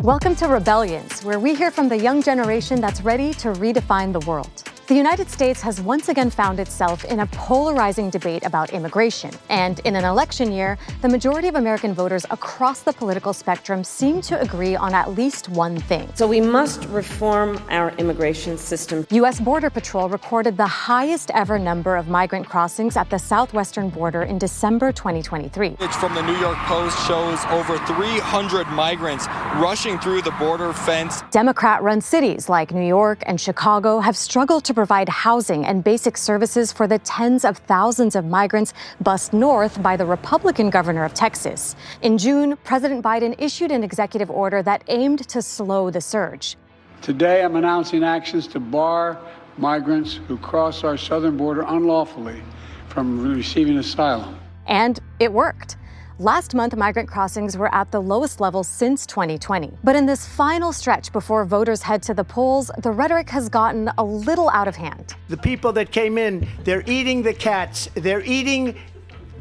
Welcome to RebellionZ, where we hear from the young generation that's ready to redefine the world. The United States has once again found itself in a polarizing debate about immigration. And in an election year, the majority of American voters across the political spectrum seem to agree on at least one thing. So we must reform our immigration system. U.S. Border Patrol recorded the highest ever number of migrant crossings at the southwestern border in December 2023. Footage from the New York Post shows over 300 migrants rushing through the border fence. Democrat-run cities like New York and Chicago have struggled to provide housing and basic services for the tens of thousands of migrants bussed north by the Republican governor of Texas. In June, President Biden issued an executive order that aimed to slow the surge. Today, I'm announcing actions to bar migrants who cross our southern border unlawfully from receiving asylum. And it worked. Last month, migrant crossings were at the lowest level since 2020. But in this final stretch before voters head to the polls, the rhetoric has gotten a little out of hand. The people that came in, they're eating the cats, they're eating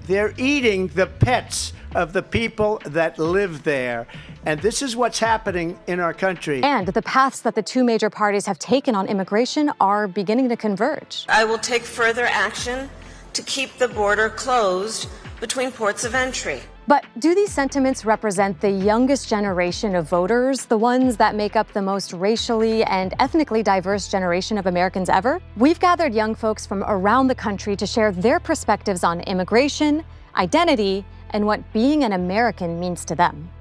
the pets of the people that live there. And this is what's happening in our country. And the paths that the two major parties have taken on immigration are beginning to converge. I will take further action to keep the border closed between ports of entry. But do these sentiments represent the youngest generation of voters, the ones that make up the most racially and ethnically diverse generation of Americans ever? We've gathered young folks from around the country to share their perspectives on immigration, identity, and what being an American means to them.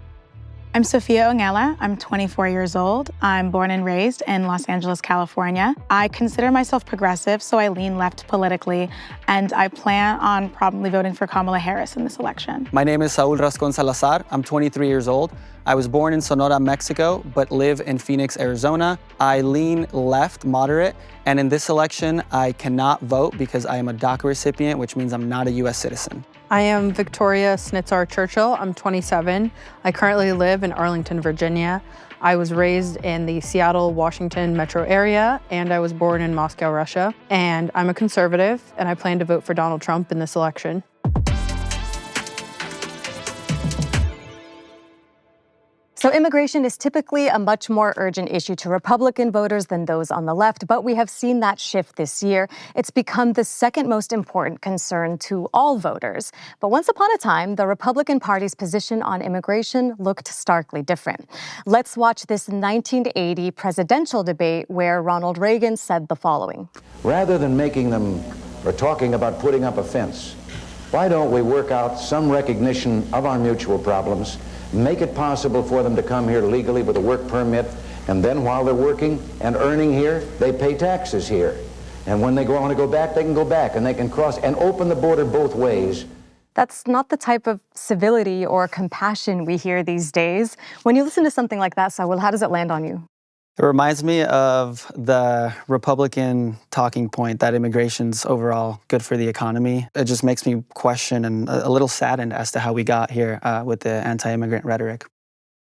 I'm Sophia Ongela. I'm 24 years old. I'm born and raised in Los Angeles, California. I consider myself progressive, so I lean left politically, and I plan on probably voting for Kamala Harris in this election. My name is Saul Rascon Salazar. I'm 23 years old. I was born in Sonora, Mexico, but live in Phoenix, Arizona. I lean left, moderate, and in this election, I cannot vote because I am a DACA recipient, which means I'm not a U.S. citizen. I am Victoria Snitzar Churchill. I'm 27. I currently live in Arlington, Virginia. I was raised in the Seattle, Washington metro area, and I was born in Moscow, Russia. And I'm a conservative, and I plan to vote for Donald Trump in this election. So immigration is typically a much more urgent issue to Republican voters than those on the left, but we have seen that shift this year. It's become the second most important concern to all voters. But once upon a time, the Republican Party's position on immigration looked starkly different. Let's watch this 1980 presidential debate where Ronald Reagan said the following. Rather than making them or talking about putting up a fence, why don't we work out some recognition of our mutual problems, make it possible for them to come here legally with a work permit, and then while they're working and earning here, they pay taxes here. And when they want to go back, they can go back, and they can cross and open the border both ways. That's not the type of civility or compassion we hear these days. When you listen to something like that, Saul, how does it land on you? It reminds me of the Republican talking point that immigration's overall good for the economy. It just makes me question and a little saddened as to how we got here with the anti-immigrant rhetoric.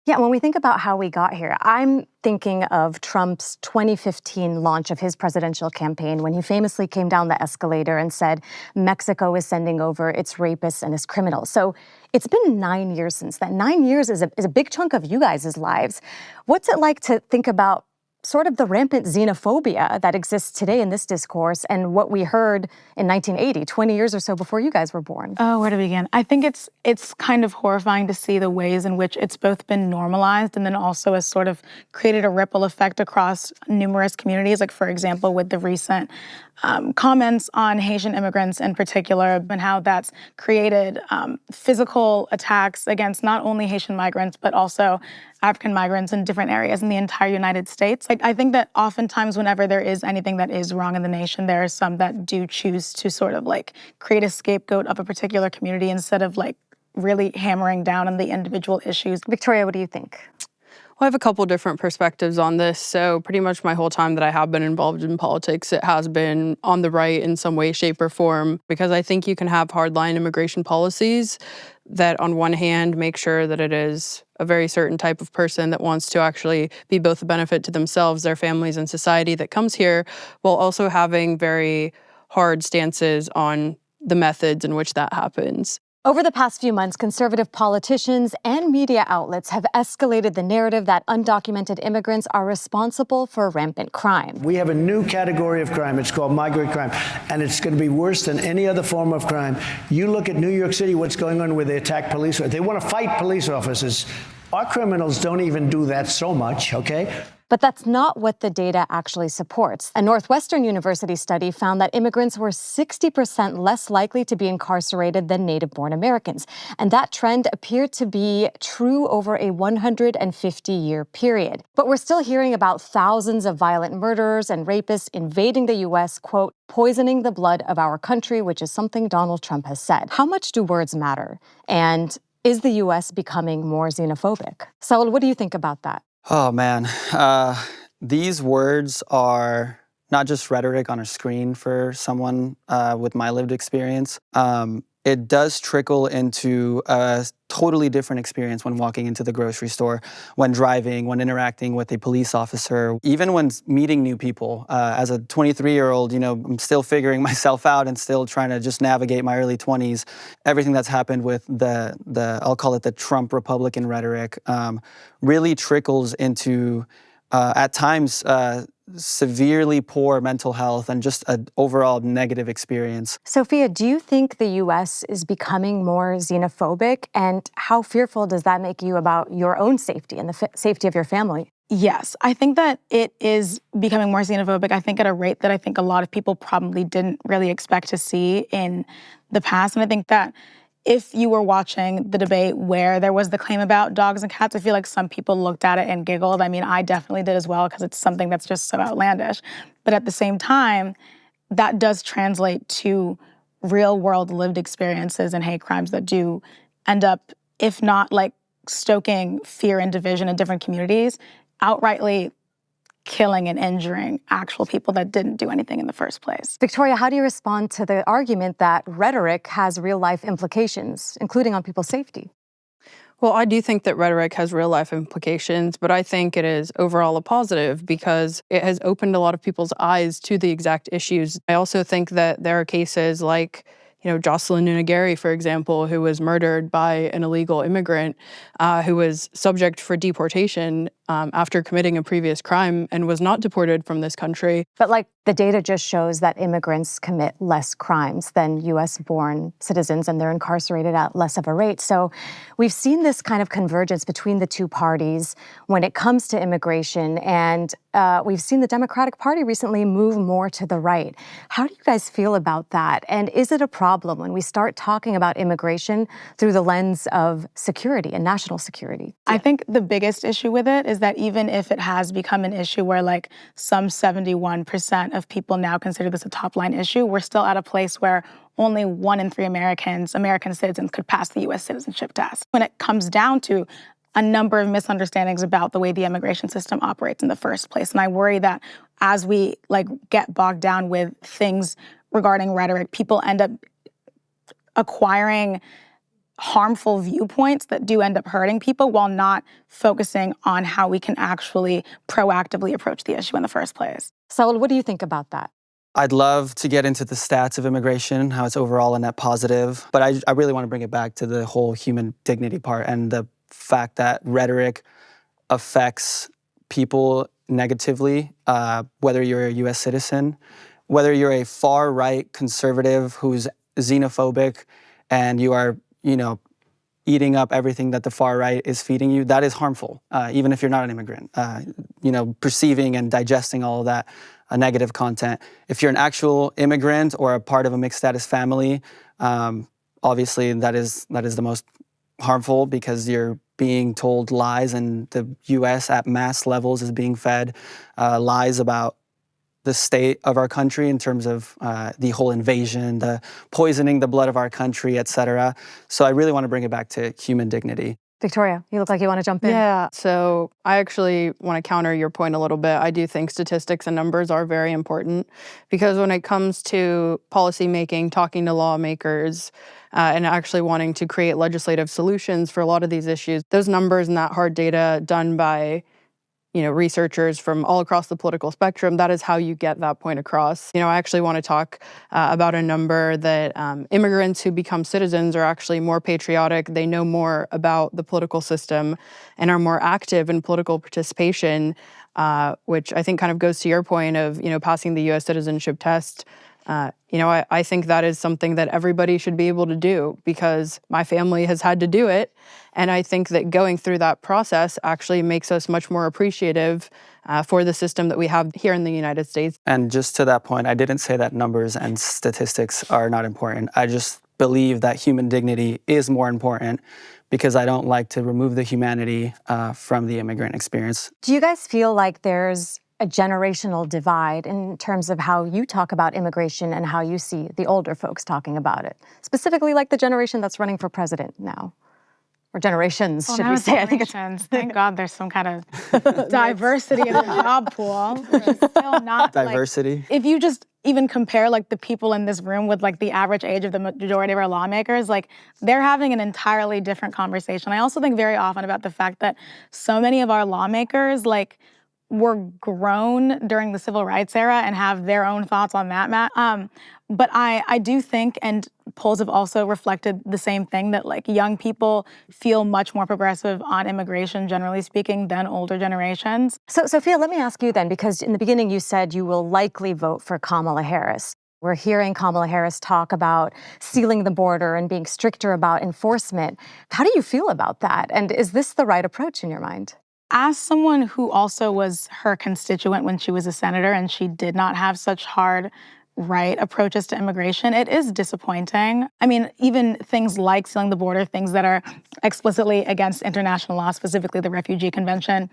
Yeah, when we think about how we got here, I'm thinking of Trump's 2015 launch of his presidential campaign when he famously came down the escalator and said, Mexico is sending over its rapists and its criminals. So it's been 9 years since then. 9 years is a big chunk of you guys' lives. What's it like to think about sort of the rampant xenophobia that exists today in this discourse and what we heard in 1980, 20 years or so before you guys were born? Oh, where to begin? I think it's kind of horrifying to see the ways in which it's both been normalized and then also has sort of created a ripple effect across numerous communities. Like, for example, with the recent comments on Haitian immigrants in particular and how that's created physical attacks against not only Haitian migrants, but also African migrants in different areas in the entire United States. I think that oftentimes whenever there is anything that is wrong in the nation, there are some that do choose to sort of like create a scapegoat of a particular community instead of like really hammering down on the individual issues. Victoria, what do you think? Well, I have a couple different perspectives on this. So pretty much my whole time that I have been involved in politics, it has been on the right in some way, shape, or form, because I think you can have hardline immigration policies that on one hand make sure that it is a very certain type of person that wants to actually be both a benefit to themselves, their families, and society that comes here, while also having very hard stances on the methods in which that happens. Over the past few months, conservative politicians and media outlets have escalated the narrative that undocumented immigrants are responsible for rampant crime. We have a new category of crime. It's called migrant crime, and it's going to be worse than any other form of crime. You look at New York City, what's going on where they attack police. They want to fight police officers. Our criminals don't even do that so much, okay? But that's not what the data actually supports. A Northwestern University study found that immigrants were 60% less likely to be incarcerated than native-born Americans. And that trend appeared to be true over a 150-year period. But we're still hearing about thousands of violent murderers and rapists invading the U.S., quote, poisoning the blood of our country, which is something Donald Trump has said. How much do words matter? And is the U.S. becoming more xenophobic? Saul, what do you think about that? Oh, man. These words are not just rhetoric on a screen for someone with my lived experience. It does trickle into a totally different experience when walking into the grocery store, when driving, when interacting with a police officer, even when meeting new people. As a 23-year-old, I'm still figuring myself out and still trying to just navigate my early 20s. Everything that's happened with the I'll call it the Trump Republican rhetoric, really trickles into, at times, severely poor mental health and just an overall negative experience. Sophia, do you think the U.S. is becoming more xenophobic? And how fearful does that make you about your own safety and the safety of your family? Yes, I think that it is becoming more xenophobic. I think at a rate that I think a lot of people probably didn't really expect to see in the past. And I think that if you were watching the debate where there was the claim about dogs and cats, I feel like some people looked at it and giggled. I mean, I definitely did as well because it's something that's just so outlandish. But at the same time, that does translate to real-world lived experiences and hate crimes that do end up, if not like stoking fear and division in different communities, outrightly killing and injuring actual people that didn't do anything in the first place. Victoria, how do you respond to the argument that rhetoric has real-life implications, including on people's safety? Well, I do think that rhetoric has real-life implications, but I think it is overall a positive because it has opened a lot of people's eyes to the exact issues. I also think that there are cases like Jocelyn Nunagari, for example, who was murdered by an illegal immigrant who was subject for deportation after committing a previous crime and was not deported from this country. But the data just shows that immigrants commit less crimes than U.S.-born citizens, and they're incarcerated at less of a rate. So we've seen this kind of convergence between the two parties when it comes to immigration, and we've seen the Democratic Party recently move more to the right. How do you guys feel about that? And is it a problem when we start talking about immigration through the lens of security and national security? I think the biggest issue with it is that even if it has become an issue where some 71% of people now consider this a top-line issue, we're still at a place where only 1 in 3 American citizens could pass the U.S. citizenship test. When it comes down to a number of misunderstandings about the way the immigration system operates in the first place. And I worry that as we get bogged down with things regarding rhetoric, people end up acquiring harmful viewpoints that do end up hurting people while not focusing on how we can actually proactively approach the issue in the first place. Saul, what do you think about that? I'd love to get into the stats of immigration, how it's overall a net positive, but I really want to bring it back to the whole human dignity part and the fact that rhetoric affects people negatively, whether you're a U.S. citizen, whether you're a far-right conservative who's xenophobic and you are, eating up everything that the far right is feeding you, that is harmful, even if you're not an immigrant. Perceiving and digesting all of that negative content. If you're an actual immigrant or a part of a mixed status family, obviously that is the most harmful because you're being told lies, and the U.S. at mass levels is being fed lies about the state of our country in terms of the whole invasion, the poisoning the blood of our country, et cetera. So I really want to bring it back to human dignity. Victoria, you look like you want to jump in. Yeah, so I actually want to counter your point a little bit. I do think statistics and numbers are very important because when it comes to policy making, talking to lawmakers, and actually wanting to create legislative solutions for a lot of these issues, those numbers and that hard data done by researchers from all across the political spectrum, that is how you get that point across. I actually want to talk about a number that immigrants who become citizens are actually more patriotic. They know more about the political system and are more active in political participation, which I think kind of goes to your point of, passing the U.S. citizenship test. I think that is something that everybody should be able to do because my family has had to do it. And I think that going through that process actually makes us much more appreciative for the system that we have here in the United States. And just to that point, I didn't say that numbers and statistics are not important. I just believe that human dignity is more important because I don't like to remove the humanity from the immigrant experience. Do you guys feel like there's a generational divide in terms of how you talk about immigration and how you see the older folks talking about it? Specifically like the generation that's running for president now. Or generations, should we say? I think it's thank God there's some kind of diversity in the job pool, which is still not diversity. If you just even compare the people in this room with the average age of the majority of our lawmakers, they're having an entirely different conversation. I also think very often about the fact that so many of our lawmakers were grown during the civil rights era and have their own thoughts on that. But I do think, and polls have also reflected the same thing, that young people feel much more progressive on immigration, generally speaking, than older generations. So, Sophia, let me ask you then, because in the beginning you said you will likely vote for Kamala Harris. We're hearing Kamala Harris talk about sealing the border and being stricter about enforcement. How do you feel about that? And is this the right approach in your mind? As someone who also was her constituent when she was a senator and she did not have such hard right approaches to immigration, it is disappointing. I mean, even things like sealing the border, things that are explicitly against international law, specifically the Refugee Convention,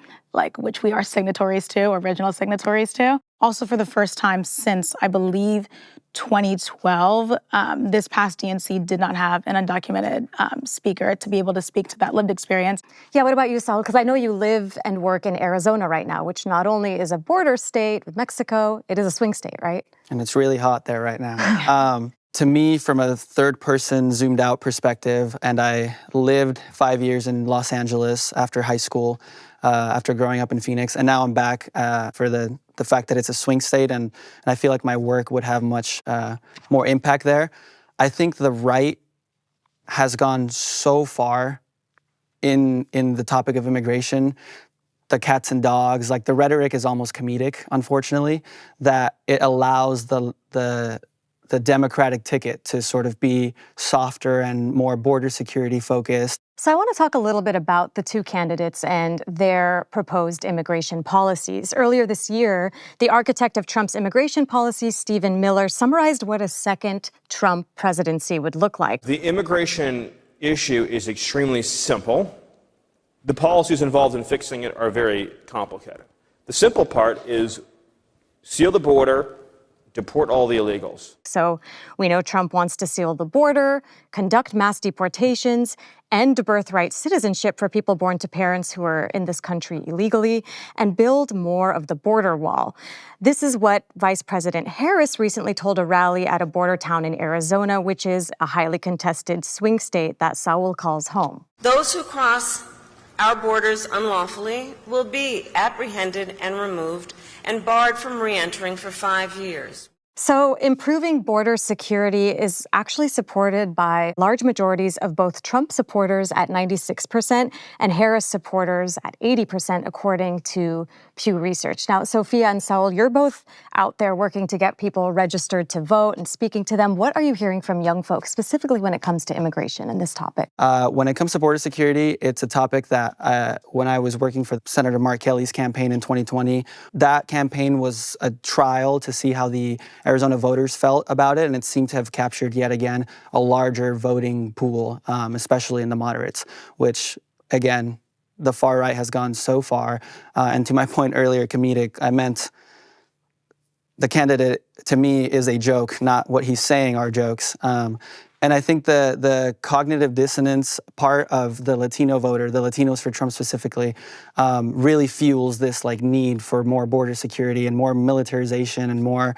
which we are signatories to, original signatories to. Also, for the first time since, I believe, 2012, this past DNC did not have an undocumented speaker to be able to speak to that lived experience. Yeah, what about you, Saul? Because I know you live and work in Arizona right now, which not only is a border state with Mexico, it is a swing state, right? And it's really hot there right now. To me, from a third-person, zoomed-out perspective, and I lived 5 years in Los Angeles after high school, after growing up in Phoenix, and now I'm back for the fact that it's a swing state, and I feel like my work would have much more impact there. I think the right has gone so far in the topic of immigration, the cats and dogs, the rhetoric is almost comedic, unfortunately, that it allows the Democratic ticket to sort of be softer and more border security focused. So I want to talk a little bit about the two candidates and their proposed immigration policies. Earlier this year, the architect of Trump's immigration policies, Stephen Miller, summarized what a second Trump presidency would look like. The immigration issue is extremely simple. The policies involved in fixing it are very complicated. The simple part is seal the border, deport all the illegals. So we know Trump wants to seal the border, conduct mass deportations, end birthright citizenship for people born to parents who are in this country illegally, and build more of the border wall. This is what Vice President Harris recently told a rally at a border town in Arizona, which is a highly contested swing state that Saul calls home. Those who cross our borders unlawfully will be apprehended and removed and barred from re-entering for 5 years. So improving border security is actually supported by large majorities of both Trump supporters at 96% and Harris supporters at 80%, according to Pew Research. Now, Sophia and Saul, you're both out there working to get people registered to vote and speaking to them. What are you hearing from young folks, specifically when it comes to immigration and this topic? When it comes to border security, it's a topic that when I was working for Senator Mark Kelly's campaign in 2020, that campaign was a trial to see how the Arizona voters felt about it, and it seemed to have captured yet again a larger voting pool, especially in the moderates, which, again, the far right has gone so far. And to my point earlier, comedic, I meant the candidate, to me, is a joke, not what he's saying are jokes. And I think the cognitive dissonance part of the Latino voter, the Latinos for Trump specifically, really fuels this need for more border security and more militarization and more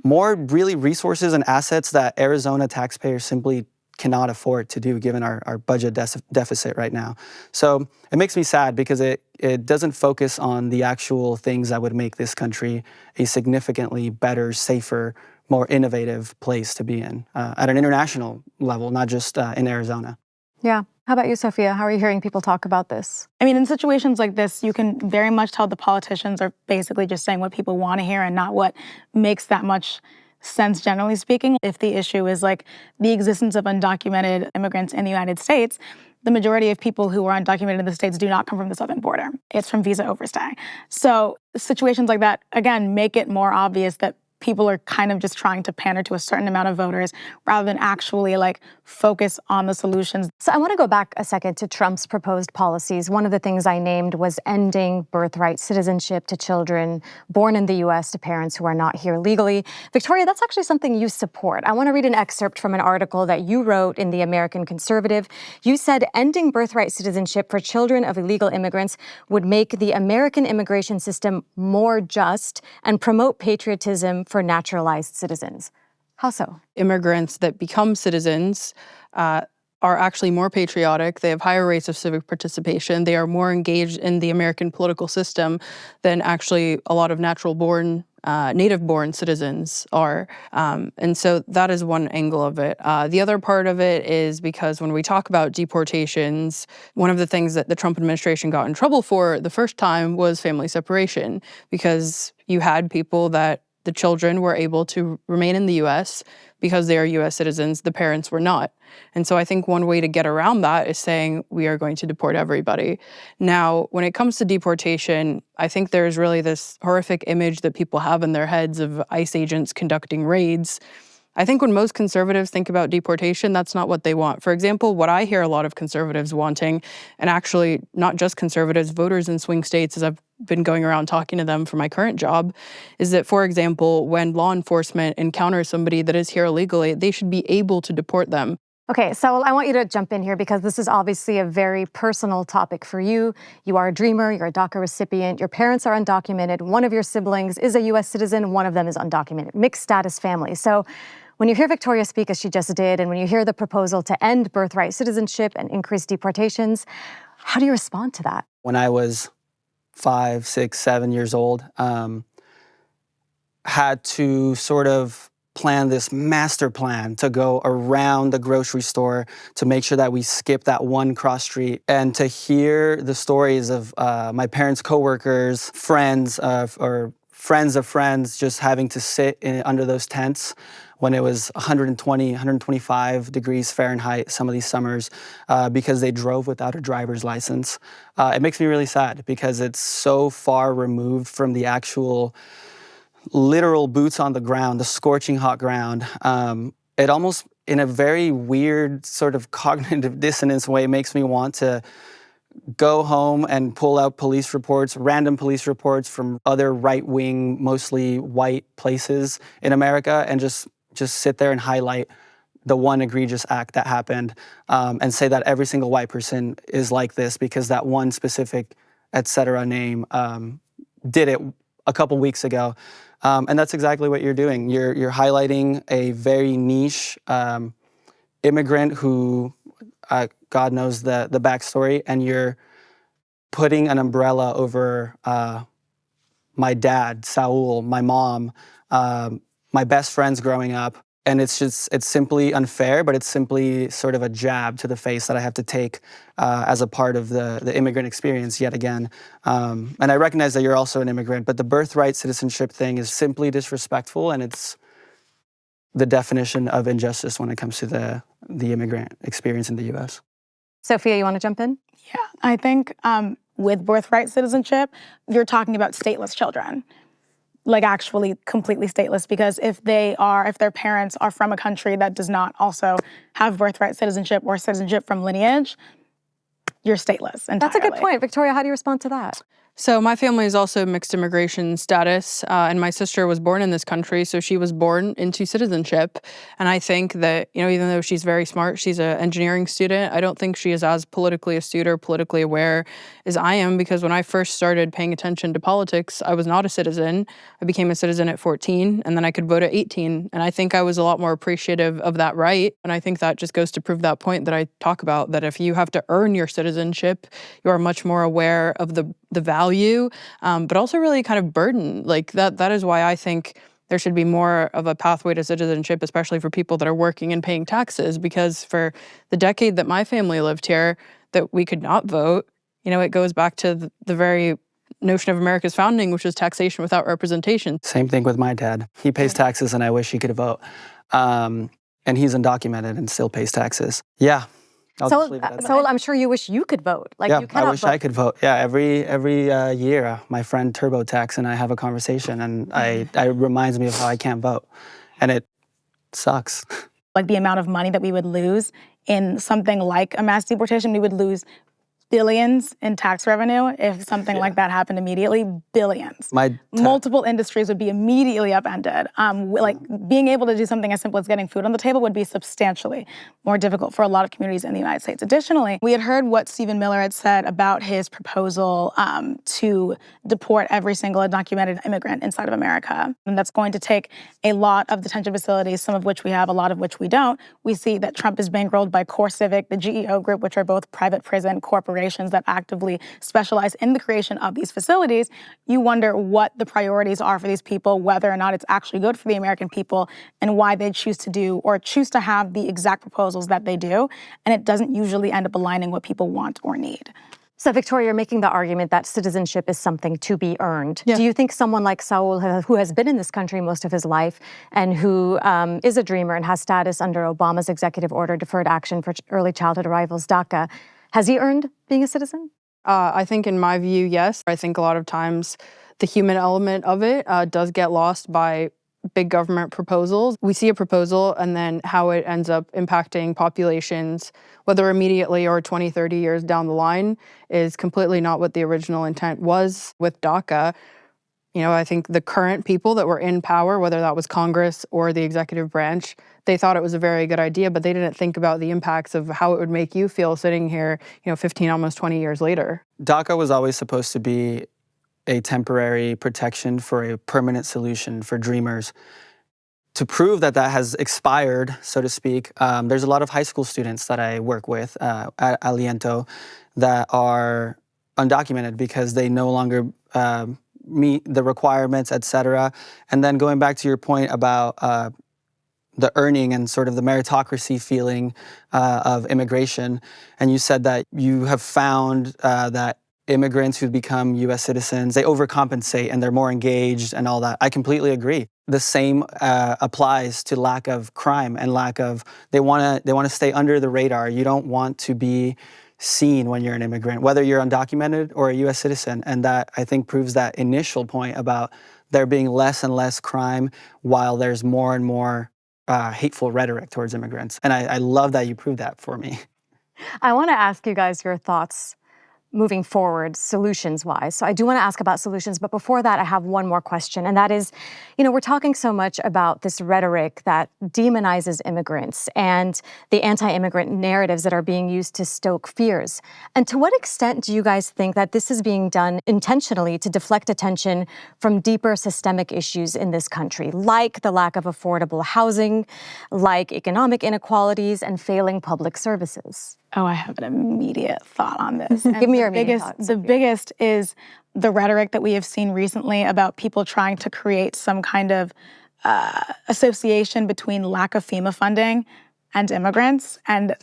really resources and assets that Arizona taxpayers simply cannot afford to do given our budget deficit right now. So it makes me sad because it doesn't focus on the actual things that would make this country a significantly better, safer, more innovative place to be in at an international level, not just in Arizona. Yeah. How about you, Sophia? How are you hearing people talk about this? I mean, in situations like this, you can very much tell the politicians are basically just saying what people want to hear and not what makes that much sense, generally speaking. If the issue is like the existence of undocumented immigrants in the United States, the majority of people who are undocumented in the States do not come from the southern border. It's from visa overstay. So situations like that, again, make it more obvious that people are kind of just trying to pander to a certain amount of voters rather than actually like focus on the solutions. So I want to go back a second to Trump's proposed policies. One of the things I named was ending birthright citizenship to children born in the U.S. to parents who are not here legally. Victoria, that's actually something you support. I want to read an excerpt from an article that you wrote in the American Conservative. You said ending birthright citizenship for children of illegal immigrants would make the American immigration system more just and promote patriotism for naturalized citizens. How so? Immigrants that become citizens are actually more patriotic. They have higher rates of civic participation. They are more engaged in the American political system than actually a lot of natural-born, native-born citizens are. And so that is one angle of it. The other part of it is because when we talk about deportations, one of the things that the Trump administration got in trouble for the first time was family separation, because you had people that the children were able to remain in the U.S. because they are U.S. citizens. The parents were not. And so I think one way to get around that is saying we are going to deport everybody. Now, when it comes to deportation, I think there's really this horrific image that people have in their heads of ICE agents conducting raids. I think when most conservatives think about deportation, that's not what they want. For example, what I hear a lot of conservatives wanting, and actually not just conservatives, voters in swing states, as I've been going around talking to them for my current job, is that, for example, when law enforcement encounters somebody that is here illegally, they should be able to deport them. Okay, so I want you to jump in here because this is obviously a very personal topic for you. You are a dreamer, you're a DACA recipient, your parents are undocumented, one of your siblings is a U.S. citizen, one of them is undocumented, mixed status family. So when you hear Victoria speak as she just did, and when you hear the proposal to end birthright citizenship and increase deportations, how do you respond to that? When I was 5, 6, 7 years old, had to sort of plan this master plan to go around the grocery store to make sure that we skip that one cross street, and to hear the stories of my parents' coworkers, friends, or friends of friends just having to sit under those tents when it was 120, 125 degrees Fahrenheit some of these summers because they drove without a driver's license. It makes me really sad because it's so far removed from the actual literal boots on the ground, the scorching hot ground. It almost, in a very weird sort of cognitive dissonance way, makes me want to go home and pull out police reports, random police reports from other right-wing, mostly white places in America, and just sit there and highlight the one egregious act that happened, and say that every single white person is like this because that one specific et cetera name did it a couple weeks ago. And that's exactly what you're doing. You're highlighting a very niche immigrant who, God knows the backstory, and you're putting an umbrella over my dad, Saul, my mom, my best friends growing up. And it's simply unfair, but it's simply sort of a jab to the face that I have to take as a part of the immigrant experience yet again. And I recognize that you're also an immigrant, but the birthright citizenship thing is simply disrespectful, and it's the definition of injustice when it comes to the immigrant experience in the U.S. Sophia, you want to jump in? Yeah, I think with birthright citizenship, you're talking about stateless children. Like actually completely stateless, because if their parents are from a country that does not also have birthright citizenship or citizenship from lineage, you're stateless entirely. That's a good point. Victoria, how do you respond to that? So my family is also mixed immigration status, and my sister was born in this country, so she was born into citizenship. And I think that, even though she's very smart, she's an engineering student, I don't think she is as politically astute or politically aware as I am, because when I first started paying attention to politics, I was not a citizen. I became a citizen at 14, and then I could vote at 18. And I think I was a lot more appreciative of that right. And I think that just goes to prove that point that I talk about, that if you have to earn your citizenship, you are much more aware of the value, but also really kind of burden. Like that is why I think there should be more of a pathway to citizenship, especially for people that are working and paying taxes, because for the decade that my family lived here, that we could not vote, it goes back to the very notion of America's founding, which was taxation without representation. Same thing with my dad. He pays taxes and I wish he could vote. And he's undocumented and still pays taxes. Yeah. So I'm sure you wish you could vote. Yeah, you cannot I wish vote. I could vote. Yeah, every year, my friend TurboTax and I have a conversation, and it reminds me of how I can't vote, and it sucks. Like the amount of money that we would lose in something like a mass deportation, we would lose billions in tax revenue if something like that happened immediately. Billions. Multiple industries would be immediately upended. Like being able to do something as simple as getting food on the table would be substantially more difficult for a lot of communities in the United States. Additionally, we had heard what Stephen Miller had said about his proposal to deport every single undocumented immigrant inside of America. And that's going to take a lot of detention facilities, some of which we have, a lot of which we don't. We see that Trump is bankrolled by CoreCivic, the GEO Group, which are both private prison corporations that actively specialize in the creation of these facilities. You wonder what the priorities are for these people, whether or not it's actually good for the American people, and why they choose to have the exact proposals that they do. And it doesn't usually end up aligning what people want or need. So, Victoria, you're making the argument that citizenship is something to be earned. Yeah. Do you think someone like Saul, who has been in this country most of his life and who is a dreamer and has status under Obama's executive order, deferred action for early childhood arrivals, DACA, has he earned being a citizen? I think in my view, yes. I think a lot of times the human element of it does get lost by big government proposals. We see a proposal and then how it ends up impacting populations, whether immediately or 20, 30 years down the line, is completely not what the original intent was with DACA. I think the current people that were in power, whether that was Congress or the executive branch, they thought it was a very good idea, but they didn't think about the impacts of how it would make you feel sitting here, 15, almost 20 years later. DACA was always supposed to be a temporary protection for a permanent solution for dreamers. To prove that has expired, so to speak, there's a lot of high school students that I work with at Aliento that are undocumented because they no longer meet the requirements, et cetera. And then going back to your point about the earning and sort of the meritocracy feeling of immigration, and you said that you have found that immigrants who become U.S. citizens, they overcompensate and they're more engaged and all that. I completely agree. The same applies to lack of crime and they want to stay under the radar. You don't want to be seen when you're an immigrant, whether you're undocumented or a U.S. citizen. And that, I think, proves that initial point about there being less and less crime while there's more and more hateful rhetoric towards immigrants. And I love that you proved that for me. I want to ask you guys your thoughts moving forward, solutions-wise. So I do want to ask about solutions, but before that, I have one more question, and that is, we're talking so much about this rhetoric that demonizes immigrants and the anti-immigrant narratives that are being used to stoke fears. And to what extent do you guys think that this is being done intentionally to deflect attention from deeper systemic issues in this country, like the lack of affordable housing, like economic inequalities, and failing public services? Oh, I have an immediate thought on this. Give me your immediate thoughts. The biggest is the rhetoric that we have seen recently about people trying to create some kind of association between lack of FEMA funding and immigrants and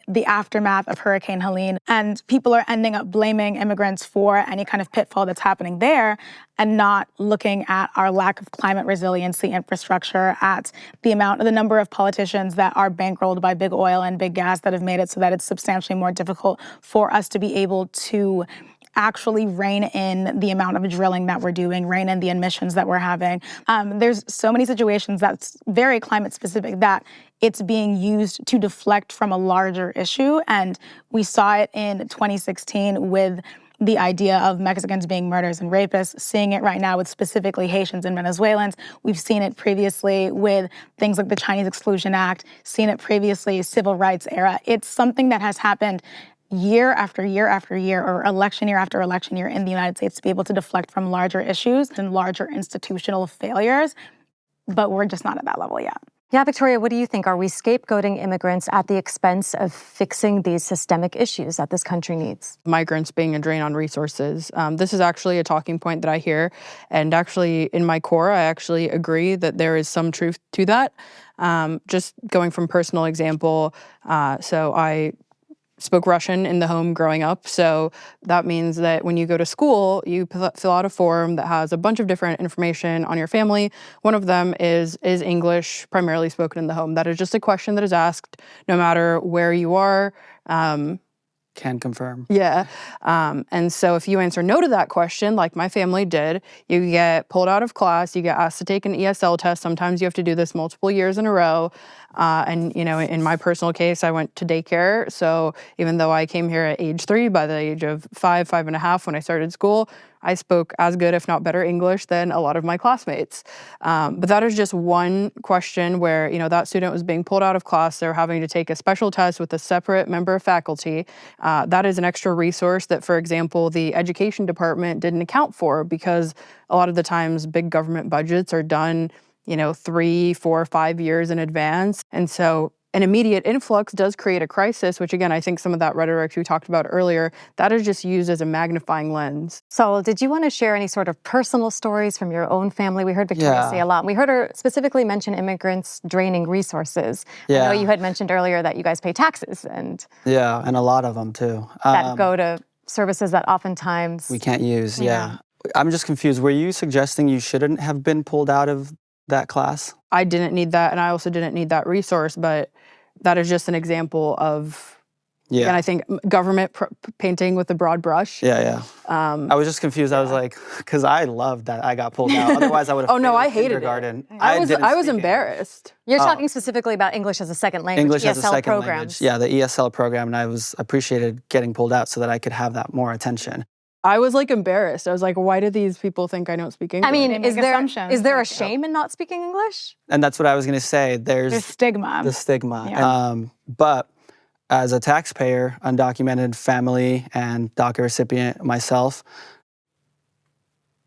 the aftermath of Hurricane Helene. And people are ending up blaming immigrants for any kind of pitfall that's happening there and not looking at our lack of climate resiliency infrastructure, at the number of politicians that are bankrolled by big oil and big gas that have made it so that it's substantially more difficult for us to be able to actually rein in the amount of drilling that we're doing, rein in the emissions that we're having. There's so many situations that's very climate specific that it's being used to deflect from a larger issue. And we saw it in 2016 with the idea of Mexicans being murderers and rapists, seeing it right now with specifically Haitians and Venezuelans. We've seen it previously with things like the Chinese Exclusion Act, seen it previously, civil rights era. It's something that has happened year after year after year, or election year after election year in the United States, to be able to deflect from larger issues and larger institutional failures, but we're just not at that level yet. Yeah, Victoria, what do you think? Are we scapegoating immigrants at the expense of fixing these systemic issues that this country needs? Migrants being a drain on resources. This is actually a talking point that I hear. And actually, in my core, I actually agree that there is some truth to that. Just going from personal example, so I spoke Russian in the home growing up. So that means that when you go to school, you fill out a form that has a bunch of different information on your family. One of them is English primarily spoken in the home? That is just a question that is asked no matter where you are. Can confirm. Yeah. And so if you answer no to that question, like my family did, you get pulled out of class, you get asked to take an ESL test. Sometimes you have to do this multiple years in a row. And, you know, in my personal case, I went to daycare. So even though I came here at age 3, by the age of 5.5 when I started school, I spoke as good, if not better, English than a lot of my classmates. But that is just one question where, you know, that student was being pulled out of class. They're having to take a special test with a separate member of faculty. That is an extra resource that, for example, the education department didn't account for, because a lot of the times big government budgets are done, you know, 3, 4, 5 years in advance. And so an immediate influx does create a crisis, which again, I think some of that rhetoric we talked about earlier, that is just used as a magnifying lens. So did you want to share any sort of personal stories from your own family? We heard Victoria say a lot. We heard her specifically mention immigrants draining resources. I know you had mentioned earlier that you guys pay taxes, and and a lot of them too. That go to services that oftentimes we can't use. I'm just confused. Were you suggesting you shouldn't have been pulled out of that class? I didn't need that, and I also didn't need that resource, but that is just an example of, and I think government painting with a broad brush. I was just confused. I was like, because I loved that I got pulled out. Otherwise, I would have. Oh no, I hated it. I was embarrassed. You're talking specifically about English as a second language, English ESL as a second programs. language. Yeah, the ESL program, and I appreciated getting pulled out so that I could have that more attention. I was like embarrassed. I was like, why do these people think I don't speak English? I mean, is there a shame in not speaking English? And that's what I was going to say. There's stigma. The stigma. Yeah. But as a taxpayer, undocumented family, and DACA recipient myself,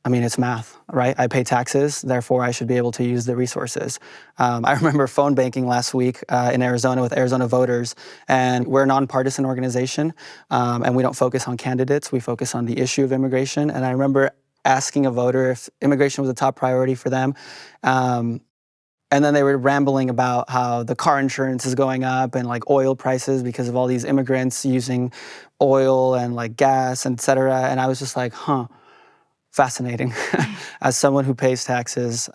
I mean, it's math, right? I pay taxes, therefore I should be able to use the resources. I remember phone banking last week in Arizona with Arizona voters, and we're a nonpartisan organization, and we don't focus on candidates, we focus on the issue of immigration. And I remember asking a voter if immigration was a top priority for them. And then they were rambling about how the car insurance is going up and like oil prices because of all these immigrants using oil and like gas, et cetera. And I was just like, fascinating. As someone who pays taxes,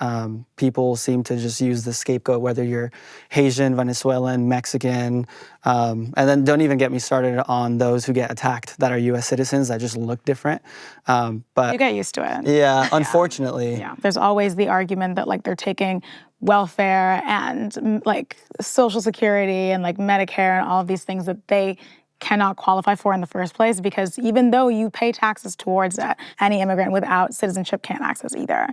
people seem to just use the scapegoat, whether you're Haitian, Venezuelan, Mexican, and then don't even get me started on those who get attacked that are U.S. citizens that just look different. But you get used to it. Yeah, unfortunately. Yeah, there's always the argument that like they're taking welfare and like Social Security and like Medicare and all of these things that they cannot qualify for in the first place, because even though you pay taxes towards it, any immigrant without citizenship can't access either.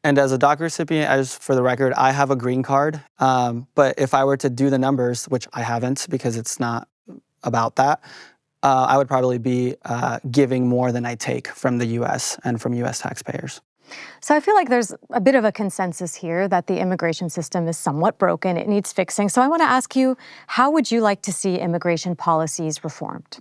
And as a DACA recipient, for the record, I have a green card. But if I were to do the numbers, which I haven't because it's not about that, I would probably be giving more than I take from the U.S. and from U.S. taxpayers. So I feel like there's a bit of a consensus here that the immigration system is somewhat broken. It needs fixing. So I want to ask you, how would you like to see immigration policies reformed?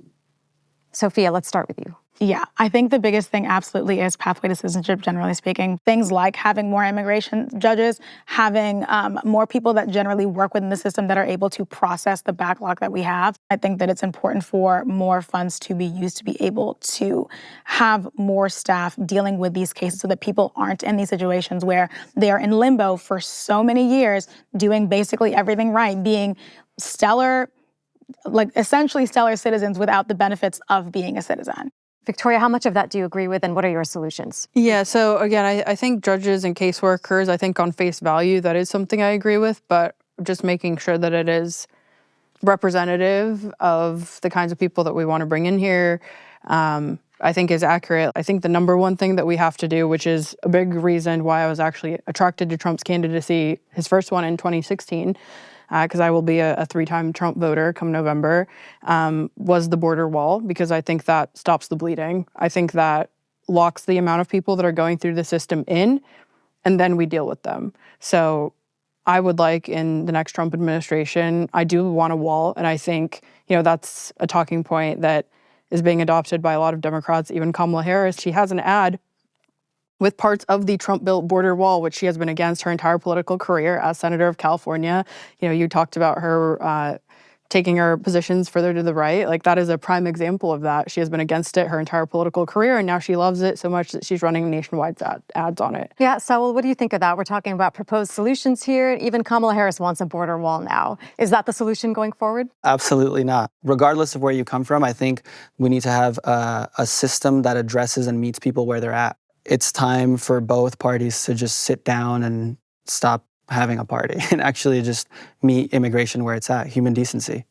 Sophia, let's start with you. Yeah, I think the biggest thing absolutely is pathway to citizenship, generally speaking. Things like having more immigration judges, having more people that generally work within the system that are able to process the backlog that we have. I think that it's important for more funds to be used to be able to have more staff dealing with these cases so that people aren't in these situations where they are in limbo for so many years, doing basically everything right, being stellar, like essentially stellar citizens without the benefits of being a citizen. Victoria, how much of that do you agree with, and what are your solutions? Yeah, so again, I think judges and caseworkers, I think on face value, that is something I agree with, but just making sure that it is representative of the kinds of people that we want to bring in here. I think is accurate. I think the number one thing that we have to do, which is a big reason why I was actually attracted to Trump's candidacy, his first one in 2016, because I will be a 3-time Trump voter come November, was the border wall, because I think that stops the bleeding. I think that locks the amount of people that are going through the system in, and then we deal with them. So I would like in the next Trump administration, I do want a wall, and I think, that's a talking point that is being adopted by a lot of Democrats, even Kamala Harris. She has an ad with parts of the Trump-built border wall, which she has been against her entire political career as Senator of California. You talked about her taking her positions further to the right. Like, that is a prime example of that. She has been against it her entire political career, and now she loves it so much that she's running nationwide ads on it. Yeah, Saul, what do you think of that? We're talking about proposed solutions here. Even Kamala Harris wants a border wall now. Is that the solution going forward? Absolutely not. Regardless of where you come from, I think we need to have a system that addresses and meets people where they're at. It's time for both parties to just sit down and stop having a party and actually just meet immigration where it's at, human decency.